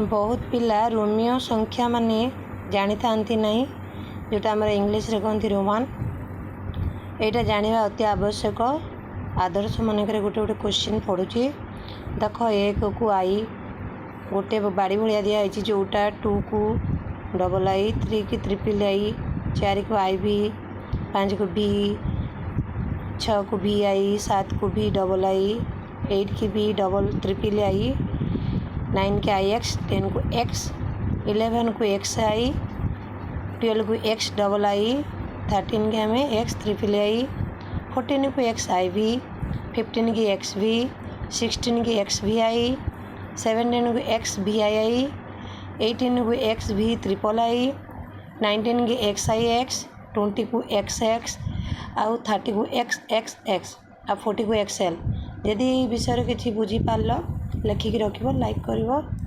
बहुत पिला रोमियो संख्या माने जानी थांती नहीं जोटा आमर इंग्लिश रे कहती रोमान। एटा जानिबा अति आवश्यक। आदर्श मनकर गोटे गोटे क्वेश्चन पढ़ुची देख। एक को आई गोटे बाड़ी भाया दिखाई जोटा 2 को डबल आई, 3 की ट्रिपल आई, 4 को आई भी, 5 को बी, 6 को बी आई, 7 को बी डबल आई, 8 की बी डबल ट्रिपल आई, 9 के आई एक्स, 10 को एक्स, 11 को एक्स आई, 12 को एक्स डबल आई, 13 के हमें एक्स ट्रिपल आई, 14 को एक्स आई भी, 15 की एक्स भी, 16 की एक्स भी आई, 17 को एक्स भी आई, 18 को एक्स भी ट्रिपल आई, 19 की एक्स आई एक्स, 20 को एक्स एक्स आउ 30 को एक्स एक्स एक्स आ 40 को एक्सएल। यदि विषय किसी बुझी पार लिखिकी रख, लाइक कर।